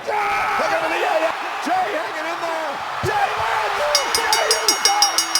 Looking for the Jey hanging in there. Jey wins.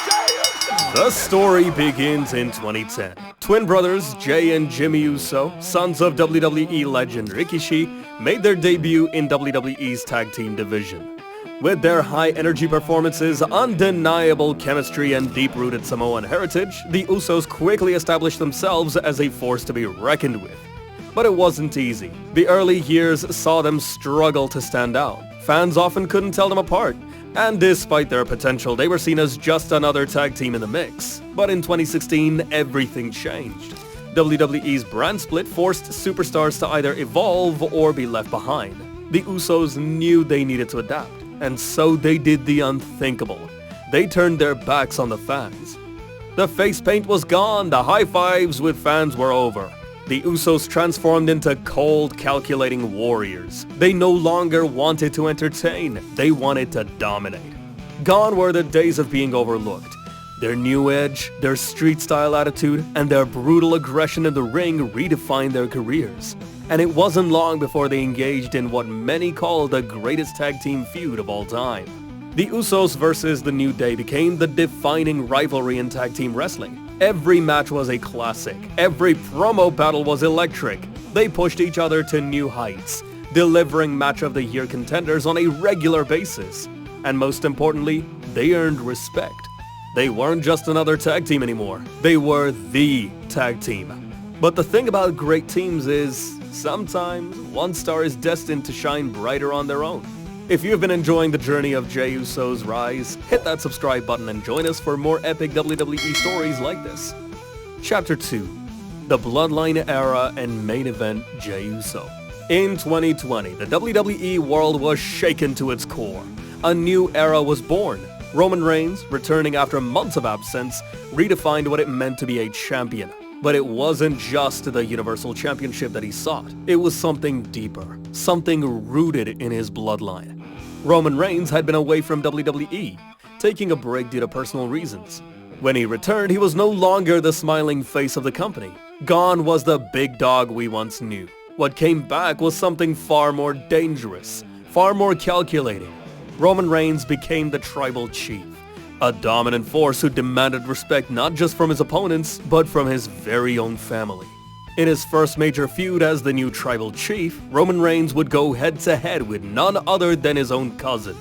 Jey Uso. The story begins in 2010. Twin brothers Jey and Jimmy Uso, sons of WWE legend Rikishi, made their debut in WWE's tag team division. With their high-energy performances, undeniable chemistry, and deep-rooted Samoan heritage, the Usos quickly established themselves as a force to be reckoned with. But it wasn't easy. The early years saw them struggle to stand out. Fans often couldn't tell them apart, and despite their potential, they were seen as just another tag team in the mix. But in 2016, everything changed. WWE's brand split forced superstars to either evolve or be left behind. The Usos knew they needed to adapt, and so they did the unthinkable. They turned their backs on the fans. The face paint was gone, the high fives with fans were over. The Usos transformed into cold, calculating warriors. They no longer wanted to entertain, they wanted to dominate. Gone were the days of being overlooked. Their new edge, their street-style attitude, and their brutal aggression in the ring redefined their careers. And it wasn't long before they engaged in what many call the greatest tag team feud of all time. The Usos versus The New Day became the defining rivalry in tag team wrestling. Every match was a classic. Every promo battle was electric. They pushed each other to new heights, delivering Match of the Year contenders on a regular basis. And most importantly, they earned respect. They weren't just another tag team anymore. They were the tag team. But the thing about great teams is, sometimes one star is destined to shine brighter on their own. If you've been enjoying the journey of Jey Uso's rise, hit that subscribe button and join us for more epic WWE stories like this. Chapter 2. The Bloodline Era and Main Event Jey Uso. In 2020, the WWE world was shaken to its core. A new era was born. Roman Reigns, returning after months of absence, redefined what it meant to be a champion. But it wasn't just the Universal Championship that he sought. It was something deeper, something rooted in his bloodline. Roman Reigns had been away from WWE, taking a break due to personal reasons. When he returned, he was no longer the smiling face of the company. Gone was the big dog we once knew. What came back was something far more dangerous, far more calculating. Roman Reigns became the tribal chief, a dominant force who demanded respect not just from his opponents, but from his very own family. In his first major feud as the new tribal chief, Roman Reigns would go head-to-head with none other than his own cousin,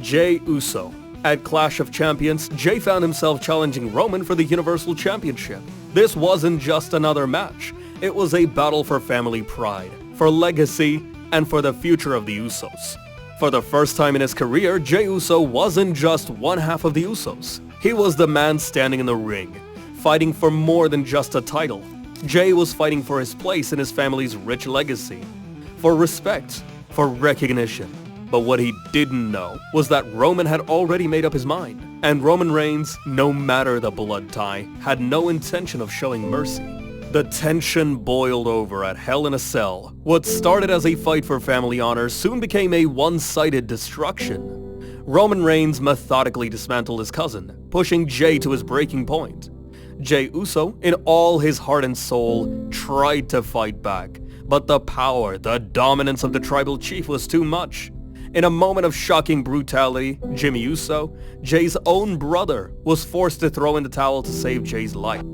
Jey Uso. At Clash of Champions, Jey found himself challenging Roman for the Universal Championship. This wasn't just another match. It was a battle for family pride, for legacy, and for the future of the Usos. For the first time in his career, Jey Uso wasn't just one half of the Usos. He was the man standing in the ring, fighting for more than just a title. Jey was fighting for his place in his family's rich legacy, for respect, for recognition. But what he didn't know was that Roman had already made up his mind, and Roman Reigns, no matter the blood tie, had no intention of showing mercy. The tension boiled over at Hell in a Cell. What started as a fight for family honor soon became a one-sided destruction. Roman Reigns methodically dismantled his cousin, pushing Jey to his breaking point. Jey Uso, in all his heart and soul, tried to fight back, but the power, the dominance of the tribal chief was too much. In a moment of shocking brutality, Jimmy Uso, Jey's own brother, was forced to throw in the towel to save Jey's life.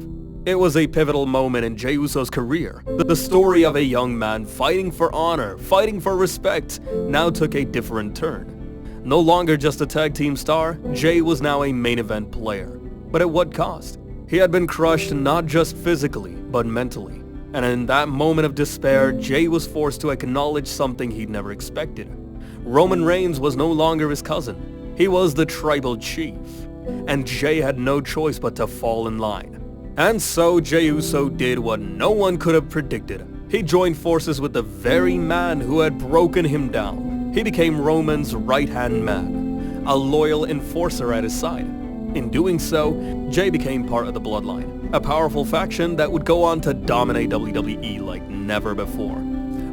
It was a pivotal moment in Jey Uso's career. The story of a young man fighting for honor, fighting for respect, now took a different turn. No longer just a tag team star, Jey was now a main event player. But at what cost? He had been crushed not just physically, but mentally. And in that moment of despair, Jey was forced to acknowledge something he'd never expected. Roman Reigns was no longer his cousin. He was the tribal chief. And Jey had no choice but to fall in line. And so Jey Uso did what no one could have predicted. He joined forces with the very man who had broken him down. He became Roman's right-hand man, a loyal enforcer at his side. In doing so, Jey became part of the Bloodline, a powerful faction that would go on to dominate WWE like never before.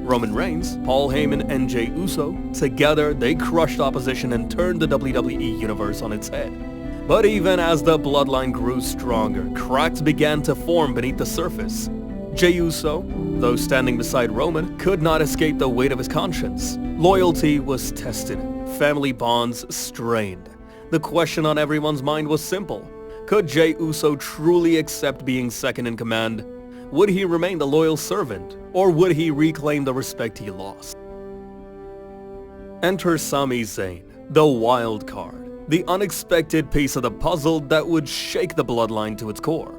Roman Reigns, Paul Heyman, and Jey Uso, together they crushed opposition and turned the WWE universe on its head. But even as the Bloodline grew stronger, cracks began to form beneath the surface. Jey Uso, though standing beside Roman, could not escape the weight of his conscience. Loyalty was tested, family bonds strained. The question on everyone's mind was simple. Could Jey Uso truly accept being second in command? Would he remain the loyal servant, or would he reclaim the respect he lost? Enter Sami Zayn, the wild card, the unexpected piece of the puzzle that would shake the bloodline to its core.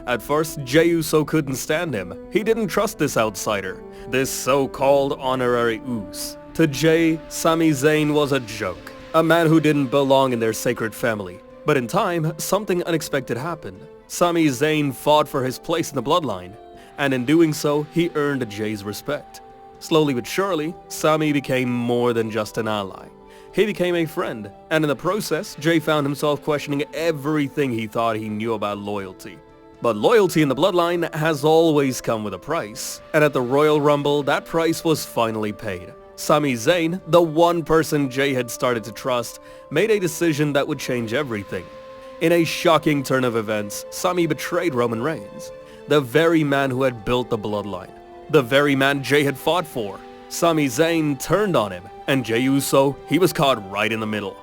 At first, Jey Uso couldn't stand him. He didn't trust this outsider, this so-called honorary Uso. To Jey, Sami Zayn was a joke, a man who didn't belong in their sacred family. But in time, something unexpected happened. Sami Zayn fought for his place in the bloodline, and in doing so, he earned Jey's respect. Slowly but surely, Sami became more than just an ally. He became a friend, and in the process, Jey found himself questioning everything he thought he knew about loyalty. But loyalty in the bloodline has always come with a price, and at the Royal Rumble, that price was finally paid. Sami Zayn, the one person Jey had started to trust, made a decision that would change everything. In a shocking turn of events, Sami betrayed Roman Reigns, the very man who had built the bloodline, the very man Jey had fought for. Sami Zayn turned on him, and Jey Uso, he was caught right in the middle.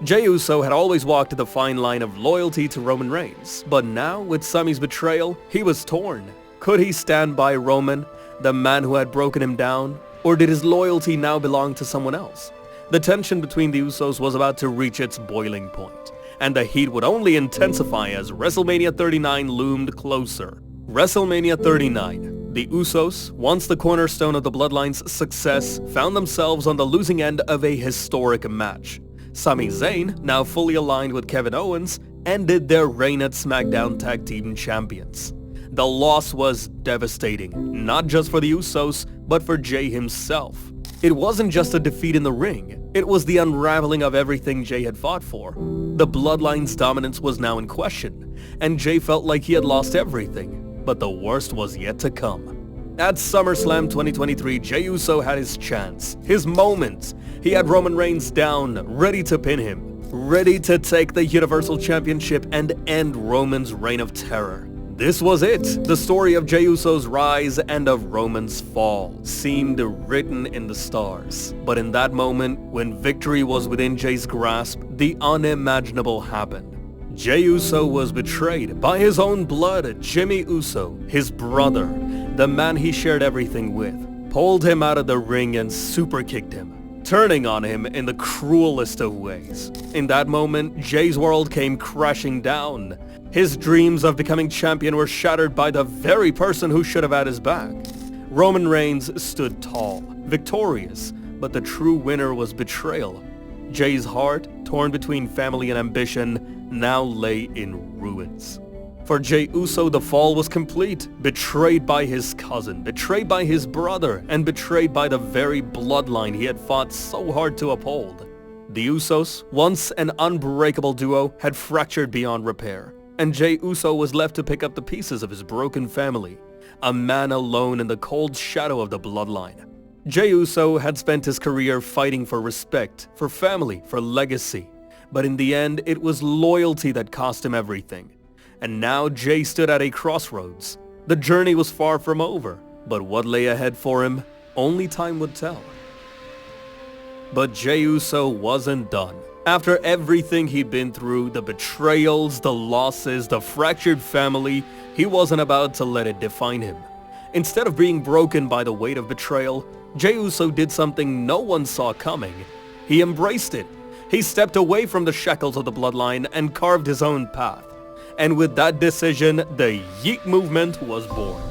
Jey Uso had always walked the fine line of loyalty to Roman Reigns, but now, with Sami's betrayal, he was torn. Could he stand by Roman, the man who had broken him down, or did his loyalty now belong to someone else? The tension between the Usos was about to reach its boiling point, and the heat would only intensify as WrestleMania 39 loomed closer. WrestleMania 39. The Usos, once the cornerstone of the Bloodline's success, found themselves on the losing end of a historic match. Sami Zayn, now fully aligned with Kevin Owens, ended their reign at SmackDown Tag Team Champions. The loss was devastating, not just for the Usos, but for Jey himself. It wasn't just a defeat in the ring, it was the unraveling of everything Jey had fought for. The Bloodline's dominance was now in question, and Jey felt like he had lost everything, but the worst was yet to come. At SummerSlam 2023, Jey Uso had his chance, his moment. He had Roman Reigns down, ready to pin him, ready to take the Universal Championship and end Roman's reign of terror. This was it. The story of Jey Uso's rise and of Roman's fall seemed written in the stars. But in that moment, when victory was within Jey's grasp, the unimaginable happened. Jey Uso was betrayed by his own blood. Jimmy Uso, his brother, the man he shared everything with, pulled him out of the ring and superkicked him, turning on him in the cruelest of ways. In that moment, Jey's world came crashing down. His dreams of becoming champion were shattered by the very person who should have had his back. Roman Reigns stood tall, victorious, but the true winner was betrayal. Jey's heart, torn between family and ambition, now lay in ruins. For Jey Uso, the fall was complete, betrayed by his cousin, betrayed by his brother, and betrayed by the very bloodline he had fought so hard to uphold. The Usos, once an unbreakable duo, had fractured beyond repair, and Jey Uso was left to pick up the pieces of his broken family, a man alone in the cold shadow of the bloodline. Jey Uso had spent his career fighting for respect, for family, for legacy, but in the end, it was loyalty that cost him everything. And now Jey stood at a crossroads. The journey was far from over, but what lay ahead for him, only time would tell. But Jey Uso wasn't done. After everything he'd been through, the betrayals, the losses, the fractured family, he wasn't about to let it define him. Instead of being broken by the weight of betrayal, Jey Uso did something no one saw coming. He embraced it. He stepped away from the shackles of the bloodline and carved his own path. And with that decision, the Yeet movement was born.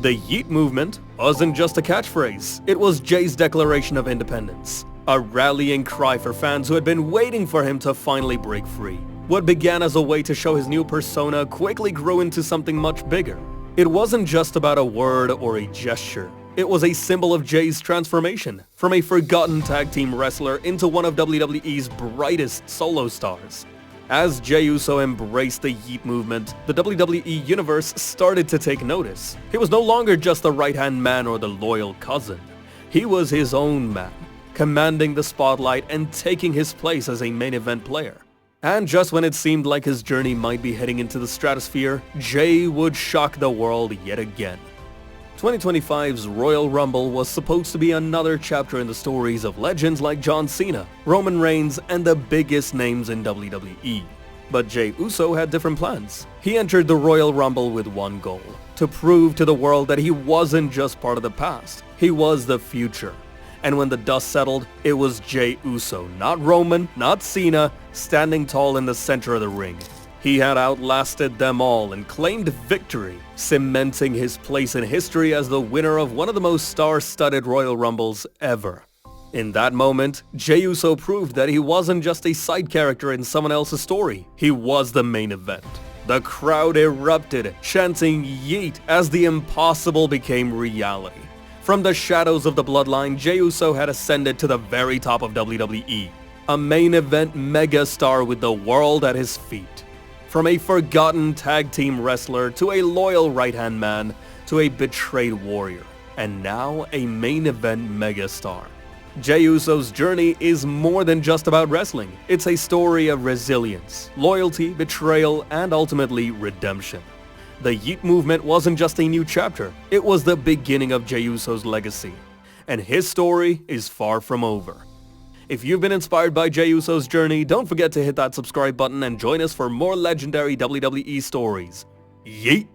The Yeet movement wasn't just a catchphrase. It was Jey's declaration of independence. A rallying cry for fans who had been waiting for him to finally break free. What began as a way to show his new persona quickly grew into something much bigger. It wasn't just about a word or a gesture. It was a symbol of Jey's transformation from a forgotten tag team wrestler into one of WWE's brightest solo stars. As Jey Uso embraced the Yeet movement, the WWE Universe started to take notice. He was no longer just the right-hand man or the loyal cousin. He was his own man, commanding the spotlight and taking his place as a main event player. And just when it seemed like his journey might be heading into the stratosphere, Jey would shock the world yet again. 2025's Royal Rumble was supposed to be another chapter in the stories of legends like John Cena, Roman Reigns, and the biggest names in WWE. But Jey Uso had different plans. He entered the Royal Rumble with one goal: to prove to the world that he wasn't just part of the past, he was the future. And when the dust settled, it was Jey Uso, not Roman, not Cena, standing tall in the center of the ring. He had outlasted them all and claimed victory, cementing his place in history as the winner of one of the most star-studded Royal Rumbles ever. In that moment, Jey Uso proved that he wasn't just a side character in someone else's story. He was the main event. The crowd erupted, chanting "Yeet" as the impossible became reality. From the shadows of the Bloodline, Jey Uso had ascended to the very top of WWE, a main event megastar with the world at his feet. From a forgotten tag team wrestler to a loyal right-hand man to a betrayed warrior, and now a main event megastar. Jey Uso's journey is more than just about wrestling. It's a story of resilience, loyalty, betrayal, and ultimately redemption. The Yeet movement wasn't just a new chapter, it was the beginning of Jey Uso's legacy. And his story is far from over. If you've been inspired by Jey Uso's journey, don't forget to hit that subscribe button and join us for more legendary WWE stories. Yeet!